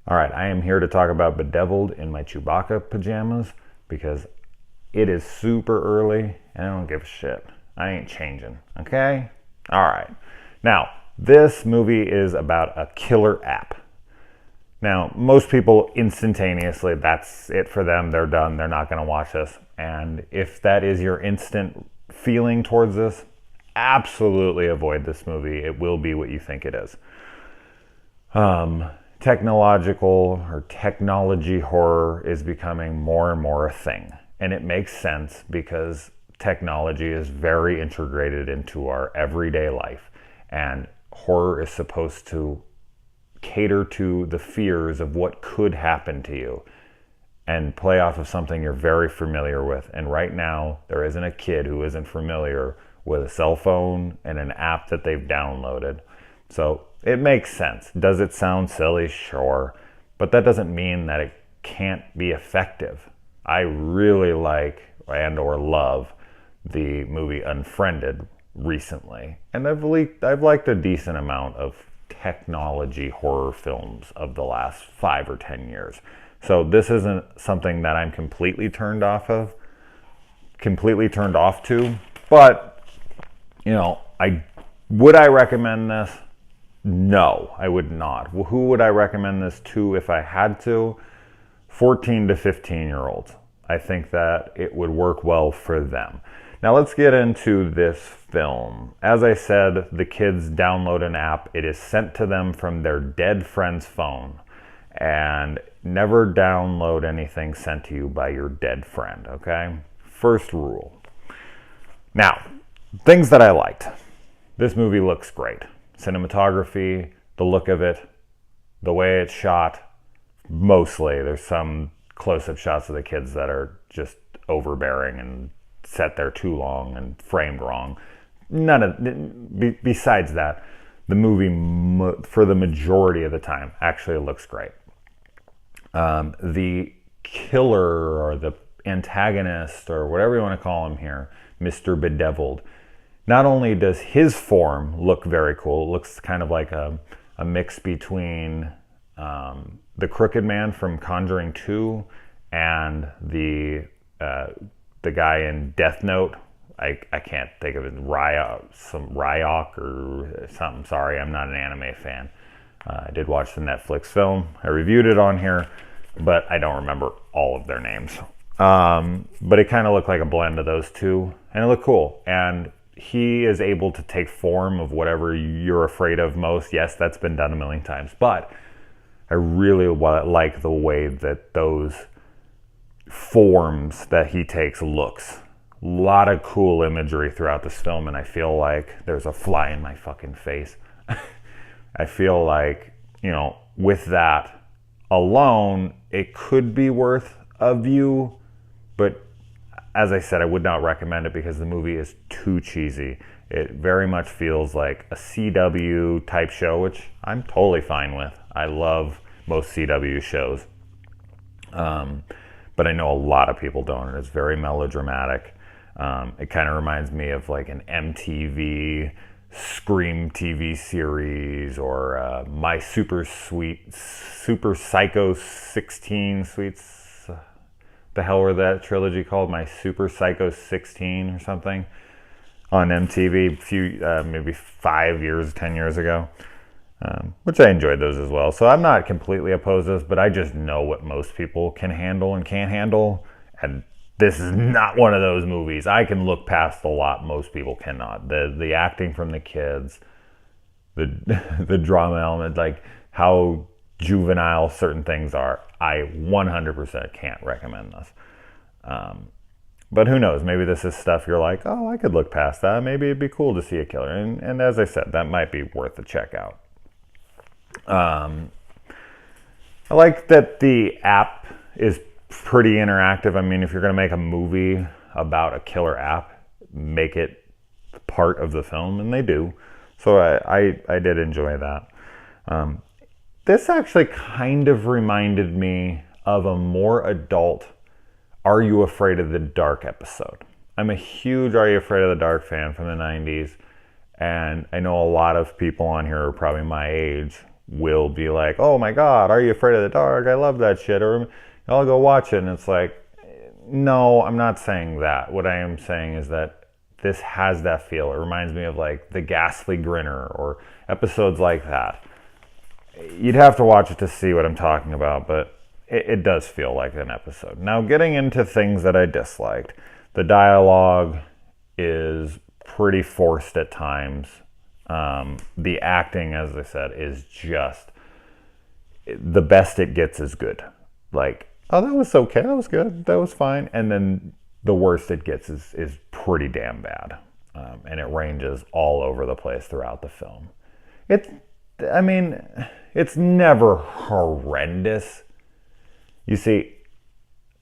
All right, I am here to talk about Bedeviled in my Chewbacca pajamas because it is super early and I don't give a shit. I ain't changing, okay? All right. Now, this movie is about a killer app. Now, most people instantaneously, that's it for them. They're done. They're not going to watch this. And if that is your instant feeling towards this, absolutely avoid this movie. It will be what you think it is. Technological or technology horror is becoming more and more a thing. And it makes sense because technology is very integrated into our everyday life. And horror is supposed to cater to the fears of what could happen to you and play off of something you're very familiar with. And right now, there isn't a kid who isn't familiar with a cell phone and an app that they've downloaded. So it makes sense. Does it sound silly? Sure. But that doesn't mean that it can't be effective. I really like and or love the movie Unfriended recently. And I've liked a decent amount of technology horror films of the last 5 or 10 years. So this isn't something that I'm completely turned off to. But, would I recommend this? No, I would not. Who would I recommend this to if I had to? 14 to 15-year-olds. I think that it would work well for them. Now let's get into this film. As I said, the kids download an app. It is sent to them from their dead friend's phone. And never download anything sent to you by your dead friend, okay? First rule. Now, things that I liked. This movie looks great. Cinematography, the look of it, the way it's shot, mostly. There's some close-up shots of the kids that are just overbearing and set there too long and framed wrong. Besides that, the movie, for the majority of the time, actually looks great. The killer or the antagonist or whatever you want to call him here, Mr. Bedeviled, not only does his form look very cool, it looks kind of like a mix between the Crooked Man from Conjuring 2 and the guy in Death Note. I can't think of it, Ryok or something. Sorry, I'm not an anime fan. I did watch the Netflix film. I reviewed it on here, but I don't remember all of their names. But it kind of looked like a blend of those two, and it looked cool. And he is able to take form of whatever you're afraid of most. Yes, that's been done a million times, but I really like the way that those forms that he takes looks. A lot of cool imagery throughout this film, and I feel like there's a fly in my fucking face. I feel like, with that alone, it could be worth a view, but as I said, I would not recommend it because the movie is too cheesy. It very much feels like a CW type show, which I'm totally fine with. I love most CW shows. But I know a lot of people don't, and it's very melodramatic. It kind of reminds me of like an MTV Scream TV series or My Super Psycho 16 Suites. The hell were that trilogy called? My Super Psycho 16 or something on MTV maybe 5 years, 10 years ago, which I enjoyed those as well. So I'm not completely opposed to this, but I just know what most people can handle and can't handle, and this is not one of those movies. I can look past a lot most people cannot. The acting from the kids, the drama element, like how juvenile certain things are, I 100% can't recommend this. But who knows? Maybe this is stuff you're like, oh, I could look past that. Maybe it'd be cool to see a killer. And as I said, that might be worth a check out. I like that the app is pretty interactive. I mean, if you're going to make a movie about a killer app, make it part of the film, and they do. So I did enjoy that. This actually kind of reminded me of a more adult Are You Afraid of the Dark episode. I'm a huge Are You Afraid of the Dark fan from the 90s, and I know a lot of people on here are probably my age will be like, oh my God, Are You Afraid of the Dark? I love that shit. Or I'll go watch it. And it's like, no, I'm not saying that. What I am saying is that this has that feel. It reminds me of like The Ghastly Grinner or episodes like that. You'd have to watch it to see what I'm talking about, but it does feel like an episode. Now, getting into things that I disliked. The dialogue is pretty forced at times. The acting, as I said, is just the best it gets is good. Like, oh, that was okay, that was good, that was fine. And then the worst it gets is pretty damn bad. And it ranges all over the place throughout the film. It's never horrendous. You see,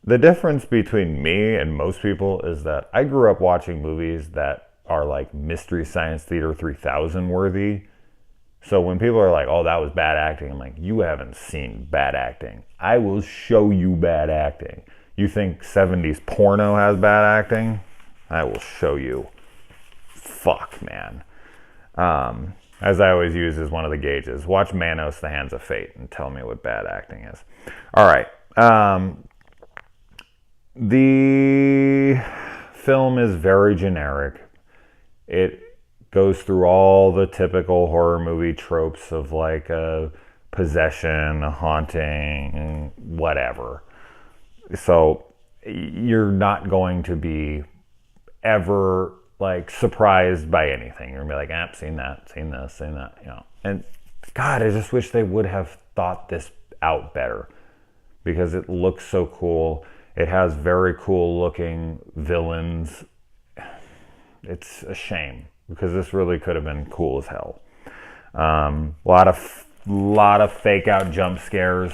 the difference between me and most people is that I grew up watching movies that are like Mystery Science Theater 3000 worthy. So when people are like, oh, that was bad acting, I'm like, you haven't seen bad acting. I will show you bad acting. You think 70s porno has bad acting? I will show you. Fuck, man. As I always use as one of the gauges, watch Manos, The Hands of Fate, and tell me what bad acting is. All right. The film is very generic. It goes through all the typical horror movie tropes of like a possession, a haunting, whatever. So you're not going to be ever like surprised by anything. You're gonna be like, seen that, seen this, seen that, you know. And God, I just wish they would have thought this out better, because it looks so cool. It has very cool looking villains. It's a shame, because this really could have been cool as hell. Lot of fake out jump scares.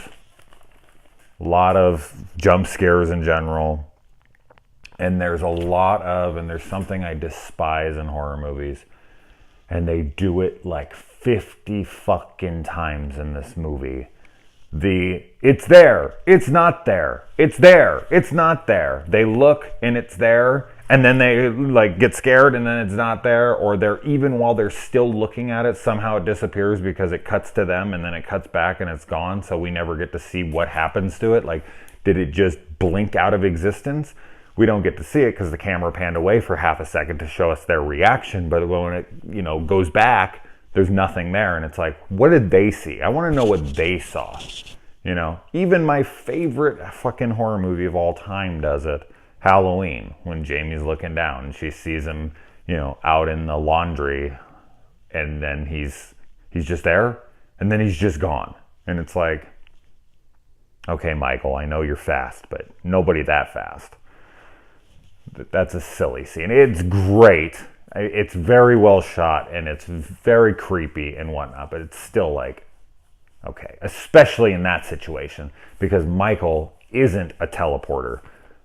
A lot of jump scares in general. And there's something I despise in horror movies. And they do it like 50 fucking times in this movie. It's there, it's not there, it's there, it's not there. They look and it's there, and then they like get scared and then it's not there, or even while they're still looking at it, somehow it disappears because it cuts to them and then it cuts back and it's gone, so we never get to see what happens to it. Like, did it just blink out of existence? We don't get to see it because the camera panned away for half a second to show us their reaction, but when it goes back, there's nothing there, and it's like, what did they see? I want to know what they saw. Even my favorite fucking horror movie of all time does it. Halloween, when Jamie's looking down and she sees him, out in the laundry, and then he's just there, and then he's just gone. And it's like, okay, Michael, I know you're fast, but nobody that fast. That's a silly scene. It's great. It's very well shot, and it's very creepy and whatnot, but it's still like, okay, especially in that situation, because Michael isn't a teleporter.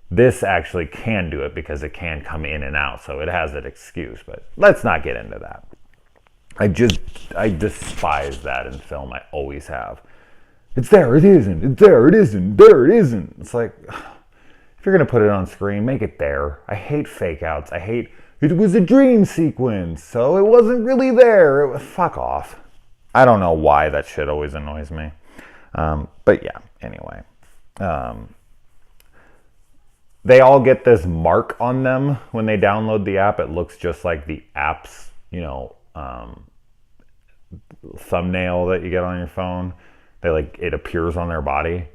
This actually can do it because it can come in and out, so it has an excuse, but let's not get into that. I despise that in film. I always have. It's there, it isn't. It's there, it isn't. There, it isn't. It's like, if you're going to put it on screen, make it there. I hate fake outs. It was a dream sequence, so it wasn't really there. Fuck off. I don't know why that shit always annoys me. But yeah, anyway. They all get this mark on them when they download the app. It looks just like the app's, thumbnail that you get on your phone. It appears on their body.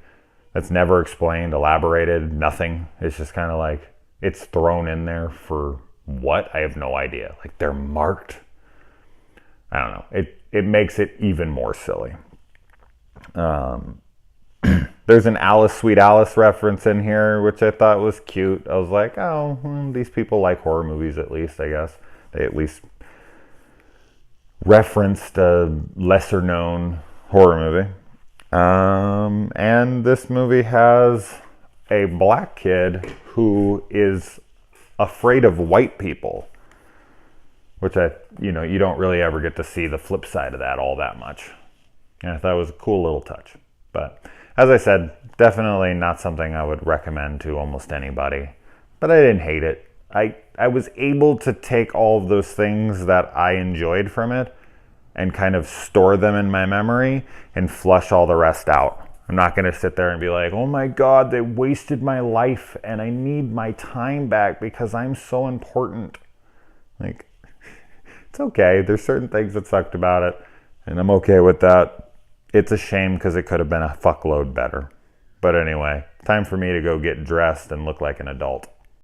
That's never explained, elaborated, nothing. It's just kind of like, it's thrown in there for what? I have no idea. Like, they're marked. I don't know. It makes it even more silly. There's an Alice, Sweet Alice reference in here, which I thought was cute. I was like, oh, these people like horror movies at least, I guess. They at least referenced a lesser known horror movie. And this movie has a black kid who is afraid of white people, which you don't really ever get to see the flip side of that all that much. And I thought it was a cool little touch. But as I said, definitely not something I would recommend to almost anybody. But I didn't hate it. I was able to take all of those things that I enjoyed from it, and kind of store them in my memory and flush all the rest out. I'm not going to sit there and be like, oh my God, they wasted my life and I need my time back because I'm so important. Like, it's okay. There's certain things that sucked about it, and I'm okay with that. It's a shame because it could have been a fuckload better. But anyway, time for me to go get dressed and look like an adult.